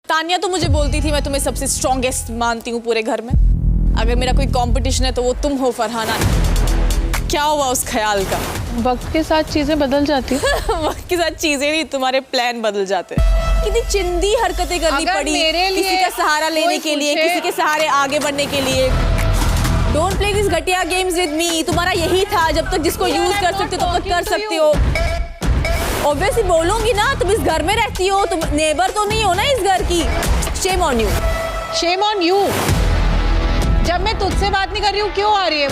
तानिया तो मुझे बोलती थी मैं तुम्हें सबसे स्ट्रॉन्गेस्ट मानती हूँ पूरे घर में। अगर मेरा कोई कंपटीशन है तो वो तुम हो फरहाना। क्या हुआ उस ख्याल का? वक्त के साथ चीजें बदल जाती हैं। वक्त के साथ चीजें नहीं, तुम्हारे प्लान बदल जाते हैं। कितनी चिंदी हरकतें करनी पड़ी किसी का सहारा लेने के लिए, किसी के सहारे आगे बढ़ने के लिए। डोंट प्ले दिस घटिया गेम्स विद मी। तुम्हारा यही था, जब तक जिसको यूज कर सकते हो तब तक कर सकते हो। ऑब्वियसली बोलूंगी ना, तुम इस घर में रहती हो, तुम नेबर तो नहीं हो ना इस घर की। Shame on you. Shame on you. जब मैं तुझसे बात नहीं कर रही हूँ क्यों आ रही है?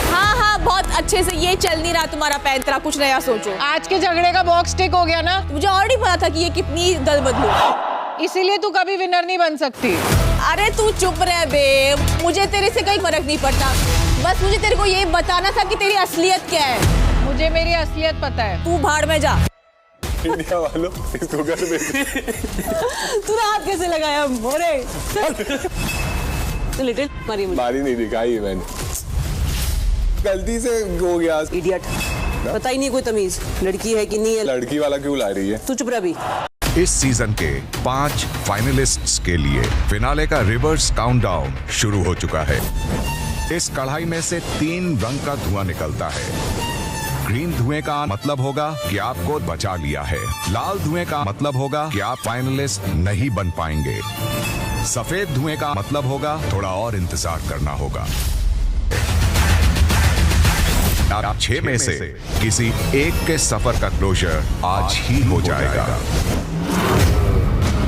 हाँ, बहुत अच्छे से ये चल नहीं रहा तुम्हारा पैंतरा, कुछ नया सोचो। आज के झगड़े का बॉक्स टिक हो गया ना? मुझे ऑलरेडी पता था कि ये कितनी दल बदलू, इसीलिए तू कभी विनर नहीं बन सकती। अरे तू चुप रह बे, मुझे तेरे से कोई फर्क नहीं पड़ता। बस मुझे तेरे को ये बताना था कि तेरी असलियत क्या है। मुझे मेरी असलियत पता है। तू भाड़ में जा। इंडिया वालों इसको घर भेज। तूने हाथ कैसे लगाया मोरे? लिटिल मारी नहीं, दिखाई मैंने, गलती से हो गया। इडियट, पता ही नहीं कोई तमीज, लड़की है कि नहीं है। लड़की वाला क्यों ला रही है? तू चुप रह भी। इस सीजन के 5 फाइनलिस्ट्स के लिए फिनाले का रिवर्स काउंटडाउन शुरू हो चुका है। इस कढ़ाई में से 3 रंग का धुआं निकलता है। ग्रीन धुएं का मतलब होगा कि आपको बचा लिया है। लाल धुएं का मतलब होगा कि आप फाइनलिस्ट नहीं बन पाएंगे। सफेद धुएं का मतलब होगा थोड़ा और इंतजार करना होगा। आप 6 में से किसी एक के सफर का क्लोजर आज ही हो जाएगा।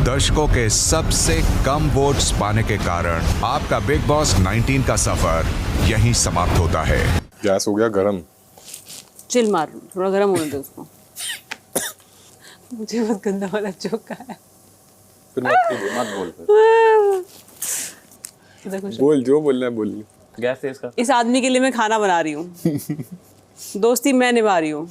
दर्शकों के सबसे कम वोट्स पाने के कारण आपका बिग बॉस 19 का सफर यहीं समाप्त होता है। गैस हो गया गरम। चिल मार, थोड़ा गर्म होने दे उसको। मुझे बहुत गंदा वाला जोक आया। फिर मत बोल। बोल जो बोलना है बोल। गैस तेज कर। इस आदमी के लिए मैं खाना बना रही हूँ। दोस्ती मैं निभा रही हूँ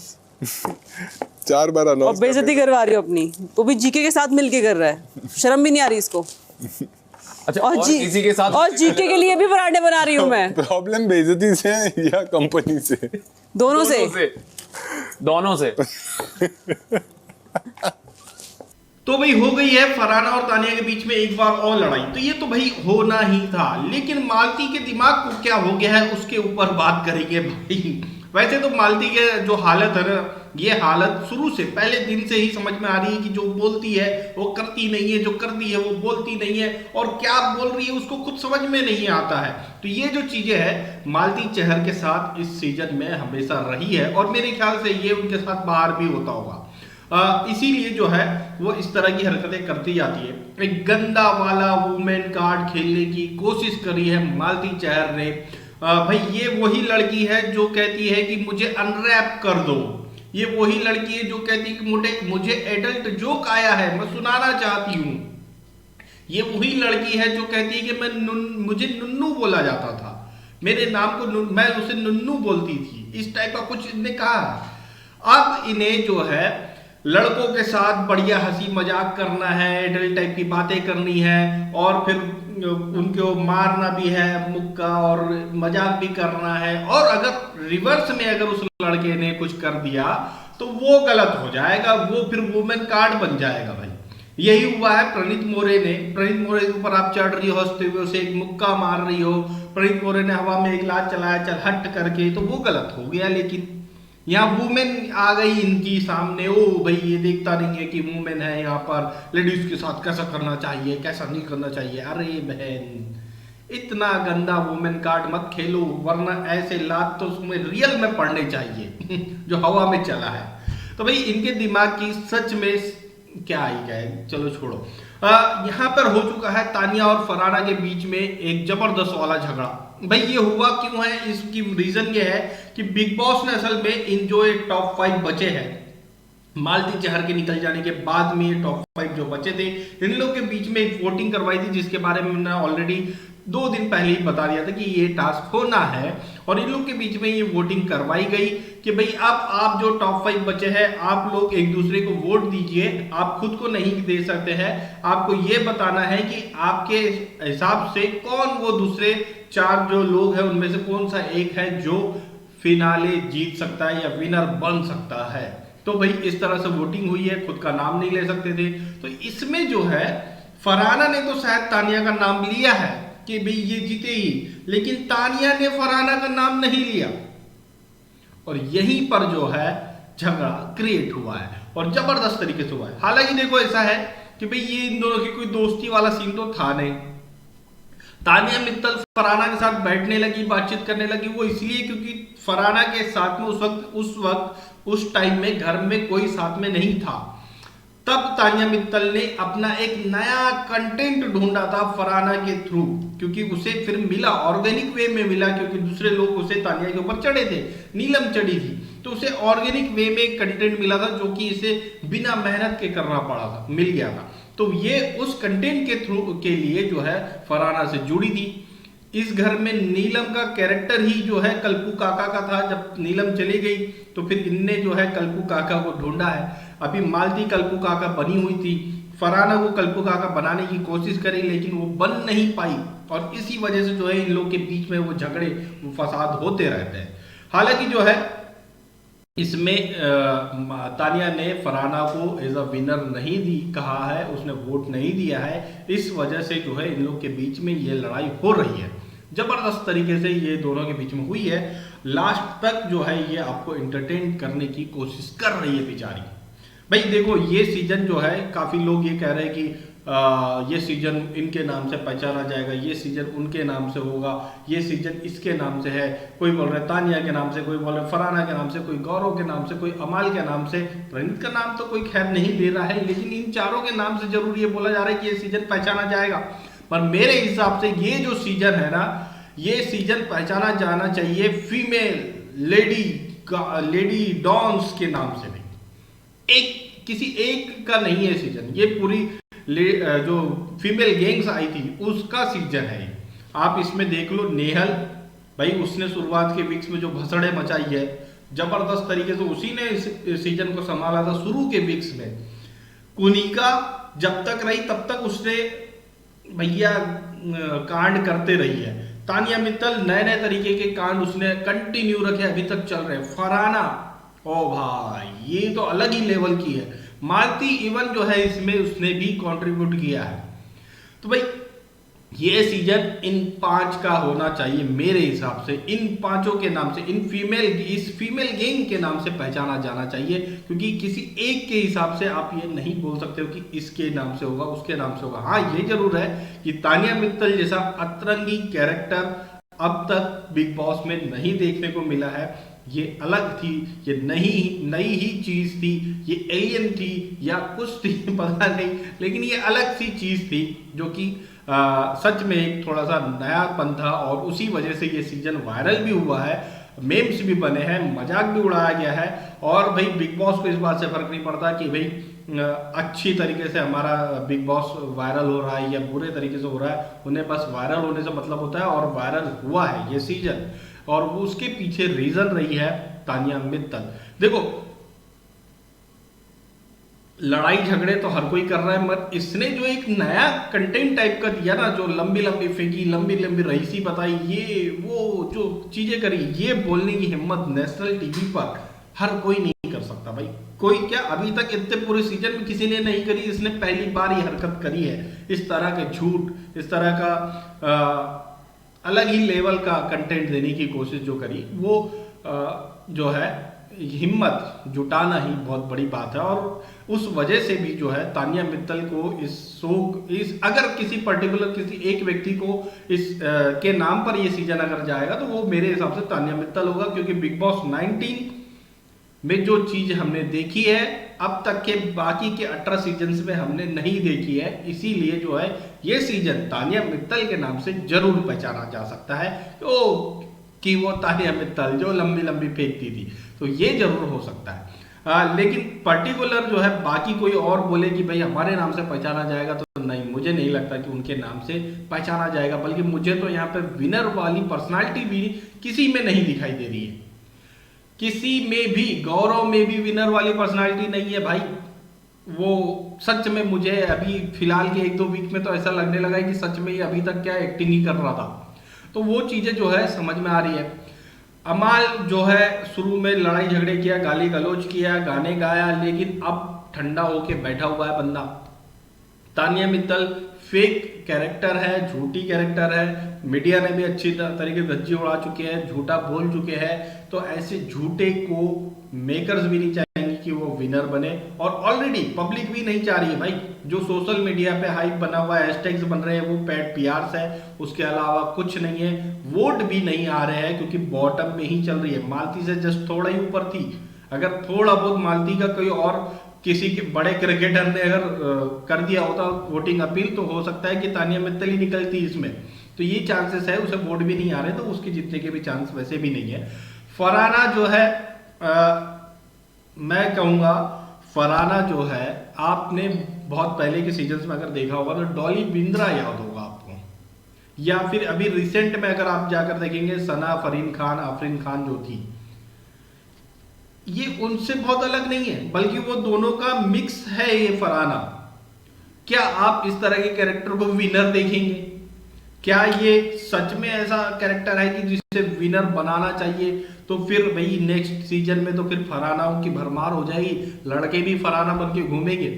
4 बार और बेइज्जती करवा रही हूँ अपनी। वो भी जीके के साथ मिलके कर रहा है, शर्म भी नहीं आ रही इसको। अच्छा, और किसी के साथ और जीके के लिए भी पराठे बना रही हूँ मैं। प्रॉब्लम बेइज्जती से है या कंपनी से? दोनों से। तो भाई हो गई है फरहाना और तानिया के बीच में एक बार और लड़ाई। तो ये तो भाई होना ही था, लेकिन मालती के दिमाग को क्या हो गया है उसके ऊपर बात करेंगे भाई। वैसे तो मालती के जो हालत है ना, ये हालत शुरू से पहले दिन से ही समझ में आ रही है कि जो बोलती है वो करती नहीं है, जो करती है वो बोलती नहीं है, और क्या बोल रही है उसको खुद समझ में नहीं आता है। तो ये जो चीजें है मालती चहर के साथ इस सीजन में हमेशा रही है, और मेरे ख्याल से ये उनके साथ बाहर भी होता होगा। इसीलिए जो है वो इस तरह की हरकतें करती जाती है। एक गंदा वाला वुमेन कार्ड खेलने की कोशिश करी है मालती चहर ने। भाई ये वही लड़की है जो कहती है कि मुझे अनरैप कर दो। ये वही लड़की है जो कहती है कि मुझे एडल्ट जोक आया है, मैं सुनाना चाहती हूँ। ये वही लड़की है जो कहती है कि मुझे नुन्नू बोला जाता था, मेरे नाम को मैं उसे नुन्नू बोलती थी, इस टाइप का कुछ इन्हें कहा। अब इन्हें जो है लड़कों के साथ बढ़िया हंसी मजाक करना है, एडल्ट टाइप की बातें करनी है, और फिर उनको मारना भी है मुक्का, और मजाक भी करना है। और अगर रिवर्स में अगर उस लड़के ने कुछ कर दिया तो वो गलत हो जाएगा, वो फिर वुमेन कार्ड बन जाएगा भाई। यही हुआ है प्रणीत मोरे ने। प्रणीत मोरे के ऊपर आप चढ़ रही हो, हंसते हुए उसे एक मुक्का मार रही हो, प्रणीत मोरे ने हवा में एक लात चलाया चल हट करके, तो वो गलत हो गया। लेकिन यहाँ वुमेन आ गई इनकी सामने, ओ भाई ये देखता नहीं है कि वुमेन है यहाँ पर, लेडीज के साथ कैसा करना चाहिए कैसा नहीं करना चाहिए। अरे बहन, इतना गंदा वुमेन कार्ड मत खेलो, वरना ऐसे लात तो उसमें रियल में पड़ने चाहिए जो हवा में चला है। तो भाई इनके दिमाग की सच में क्या आई गए, चलो छोड़ो। यहाँ पर हो चुका है तानिया और फरहाना के बीच में एक जबरदस्त वाला झगड़ा। भाई ये हुआ क्यों है, इसकी रीजन ये है कि बिग बॉस ने असल में इन जो एक टॉप 5 बचे हैं, मालती चहर के निकल जाने के बाद में ये टॉप 5 जो बचे थे, इन लोग के बीच में एक वोटिंग करवाई थी, जिसके बारे में मैंने ऑलरेडी 2 दिन पहले ही बता दिया था कि ये टास्क होना है। और इन लोग के बीच में ये वोटिंग करवाई गई कि भाई अब आप जो टॉप 5 बचे हैं, आप लोग एक दूसरे को वोट दीजिए। आप खुद को नहीं दे सकते हैं, आपको ये बताना है कि आपके हिसाब से कौन वो दूसरे 4 जो लोग हैं उनमें से कौन सा एक है जो फिनाले जीत सकता है या विनर बन सकता है। तो भाई इस तरह से वोटिंग हुई है, खुद का नाम नहीं ले सकते थे। तो इसमें जो है फरहाना ने तो शायद तानिया का नाम लिया है कि भाई ये जीते ही, लेकिन तानिया ने फरहाना का नाम नहीं लिया और यहीं पर जो है झगड़ा क्रिएट हुआ है और जबरदस्त तरीके से हुआ है। हालांकि देखो ऐसा है कि भाई ये इन दोनों की कोई दोस्ती वाला सीन तो था नहीं। तानिया मित्तल फरहाना के साथ बैठने लगी, बातचीत करने लगी, वो इसलिए क्योंकि फरहाना के साथ में उस टाइम में घर में कोई साथ में नहीं था। तब तानिया मित्तल ने अपना एक नया कंटेंट ढूंढा था फरहाना के थ्रू, क्योंकि उसे फिर मिला, ऑर्गेनिक वे में मिला, क्योंकि दूसरे लोग उसे तानिया के ऊपर चढ़े थे, नीलम चढ़ी थी, तो उसे ऑर्गेनिक वे में कंटेंट मिला था जो कि इसे बिना मेहनत के करना पड़ा था, मिल गया था। तो ये उस कंटेंट के थ्रू के लिए जो है फरहाना से जुड़ी थी। इस घर में नीलम का कैरेक्टर ही जो है कल्पू काका का था। जब नीलम चली गई तो फिर इनने जो है कल्पू काका को ढूंढा है। अभी मालती कल्पू काका बनी हुई थी, फरहाना को कल्पू काका बनाने की कोशिश करी लेकिन वो बन नहीं पाई और इसी वजह से जो है इन लोग के बीच में वो झगड़े फसाद होते रहते हैं। हालांकि जो है इसमें तानिया ने फरहाना को एज अ विनर नहीं कहा है, उसने वोट नहीं दिया है। इस वजह से जो है इन लोग के बीच में ये लड़ाई हो रही है, जबरदस्त तरीके से ये दोनों के बीच में हुई है। लास्ट तक जो है ये आपको एंटरटेन करने की कोशिश कर रही है बेचारी। भाई देखो ये सीजन जो है, काफी लोग ये कह रहे हैं कि ये सीजन इनके नाम से पहचाना जाएगा, ये सीजन उनके नाम से होगा, ये सीजन इसके नाम से है। कोई बोल रहे तानिया के नाम से, कोई बोल रहे फरहाना के नाम से, कोई गौरव के नाम से, कोई अमाल के नाम से। प्रणीत का नाम तो कोई खैर नहीं ले रहा है, लेकिन इन चारों के नाम से जरूर ये बोला जा रहा है कि ये सीजन पहचाना जाएगा। पर मेरे हिसाब से ये जो सीजन है ना, ये सीजन पहचाना जाना चाहिए फीमेल लेडी डॉन्स के नाम से नहीं, किसी एक का नहीं है सीजन। ये पूरी जो फीमेल गैंग्स आई थी उसका सीजन है। आप इसमें देख लो नेहल, भाई उसने शुरुआत के वीक्स में जो भसड़े मचाई है जबरदस्त तरीके से, उसी ने इस सीजन को संभाला था शुरू के वीक्स में। कुनिका जब तक रही तब तक उसने भैया कांड करते रही है। तानिया मित्तल नए नए तरीके के कांड उसने कंटिन्यू रखे, अभी तक चल रहे। फरहाना ओ भाई ये तो अलग ही लेवल की है। मालती इवन जो है इसमें उसने भी कंट्रीब्यूट किया है। तो भाई ये सीजन इन 5 का होना चाहिए मेरे हिसाब से, इन 5 के नाम से, इस फीमेल गैंग के नाम से पहचाना जाना चाहिए, क्योंकि किसी एक के हिसाब से आप ये नहीं बोल सकते हो कि इसके नाम से होगा उसके नाम से होगा। हाँ ये जरूर है कि तानिया मित्तल जैसा अतरंगी कैरेक्टर अब तक बिग बॉस में नहीं देखने को मिला है। ये अलग थी, ये नई ही चीज थी, ये एलियन थी या कुछ थी पता नहीं, लेकिन ये अलग सी चीज थी जो कि सच में एक थोड़ा सा नयापन था और उसी वजह से ये सीजन वायरल भी हुआ है, मेम्स भी बने हैं, मजाक भी उड़ाया गया है। और भाई बिग बॉस को इस बात से फर्क नहीं पड़ता कि भाई अच्छी तरीके से हमारा बिग बॉस वायरल हो रहा है या बुरे तरीके से हो रहा है, उन्हें बस वायरल होने से मतलब होता है और वायरल हुआ है ये सीजन, और उसके पीछे रीजन रही है तानिया मित्तल। देखो लड़ाई झगड़े तो हर कोई कर रहा है, मगर इसने जो एक नया कंटेंट टाइप का दिया ना, जो लंबी लंबी फेंकी, लंबी लंबी रईसी बताई, ये वो जो चीजें करी, ये बोलने की हिम्मत नेशनल टीवी पर हर कोई नहीं कर सकता भाई। कोई क्या अभी तक इतने पूरे सीजन में किसी ने नहीं करी, इसने पहली बार ये हरकत करी है। इस तरह के झूठ, इस तरह का अलग ही लेवल का कंटेंट देने की कोशिश जो करी, वो जो है हिम्मत जुटाना ही बहुत बड़ी बात है। और उस वजह से भी जो है तानिया मित्तल को अगर किसी पर्टिकुलर किसी एक व्यक्ति को इस के नाम पर ये सीजन अगर जाएगा तो वो मेरे हिसाब से तानिया मित्तल होगा, क्योंकि बिग बॉस 19 में जो चीज हमने देखी है अब तक के बाकी के 18 सीजन्स में हमने नहीं देखी है, इसीलिए जो है ये सीजन तानिया मित्तल के नाम से जरूर पहचाना जा सकता है कि वो तानिया मित्तल जो लंबी लंबी फेंकती थी, तो ये जरूर हो सकता है। लेकिन पर्टिकुलर जो है बाकी कोई और बोले कि भाई हमारे नाम से पहचाना जाएगा, तो नहीं, मुझे नहीं लगता कि उनके नाम से पहचाना जाएगा। बल्कि मुझे तो यहाँ पे विनर वाली पर्सनालिटी भी किसी में नहीं दिखाई दे रही है, किसी में भी। गौरव में भी विनर वाली पर्सनालिटी नहीं है भाई। वो सच में मुझे अभी फिलहाल के 1-2 वीक में तो ऐसा लगने लगा है कि सच में ये अभी तक क्या एक्टिंग ही कर रहा था, तो वो चीजें जो है समझ में आ रही है। अमाल जो है शुरू में लड़ाई झगड़े किया, गाली गलौज किया, गाने गाया, लेकिन अब ठंडा होके बैठा हुआ है बंदा। तानिया मित्तल फेक कैरेक्टर है, झूठी कैरेक्टर है। मीडिया ने भी अच्छी तरीके से धज्जी उड़ा चुके हैं, झूठा बोल चुके हैं। तो ऐसे झूठे को मेकर्स भी नहीं चाहेंगे कि वो विनर बने, और ऑलरेडी पब्लिक भी नहीं चाह रही है भाई। जो सोशल मीडिया पे हाइप बना हुआ है, हैशटैग्स बन रहे हैं, वो पैड पीआरस है, उसके अलावा कुछ नहीं है। वोट भी नहीं आ रहे हैं क्योंकि बॉटम में ही चल रही है। मालती से जस्ट थोड़ा ही ऊपर थी। अगर थोड़ा बहुत मालती का कोई और किसी के बड़े क्रिकेटर ने अगर कर दिया होता वोटिंग अपील, तो हो सकता है कि तानिया मित्तल ही निकलती इसमें। तो ये चांसेस है, उसे वोट भी नहीं आ रहे, तो उसके जीतने के भी चांस वैसे भी नहीं है। फरहाना जो है मैं कहूंगा फरहाना जो है, आपने बहुत पहले के सीजन्स में अगर देखा होगा तो डॉली बिंद्रा याद होगा आपको, या फिर अभी रिसेंट में अगर आप जाकर देखेंगे सना फरीन खान, आफरीन खान जो थी, ये उनसे बहुत अलग नहीं है, बल्कि वो दोनों का मिक्स है ये फरहाना। क्या आप इस तरह के कैरेक्टर को विनर देखेंगे? क्या ये सच में ऐसा कैरेक्टर है कि जिसे विनर बनाना चाहिए? तो फिर भाई नेक्स्ट सीजन में तो फिर फरहानाओं की भरमार हो जाएगी, लड़के भी फरहाना बन के घूमेंगे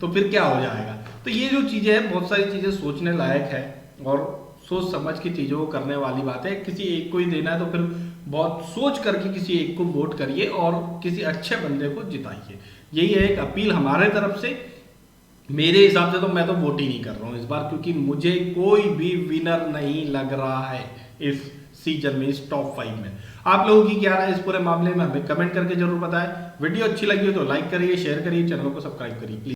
तो फिर क्या हो जाएगा? तो ये जो चीजें हैं, बहुत सारी चीजें सोचने लायक है और सोच समझ के चीजों को करने वाली बात है। किसी एक को ही देना है तो फिर बहुत सोच करके किसी एक को वोट करिए और किसी अच्छे बंदे को जिताइए। यही है एक अपील हमारे तरफ से। मेरे हिसाब से तो मैं तो वोट ही नहीं कर रहा हूँ इस बार, क्योंकि मुझे कोई भी विनर नहीं लग रहा है इस सीजन में, इस टॉप 5 में। आप लोगों की क्या राय है इस पूरे मामले में, हमें कमेंट करके जरूर बताएं। वीडियो अच्छी लगी हो तो लाइक करिए, शेयर करिए, चैनल को सब्सक्राइब करिए प्लीज।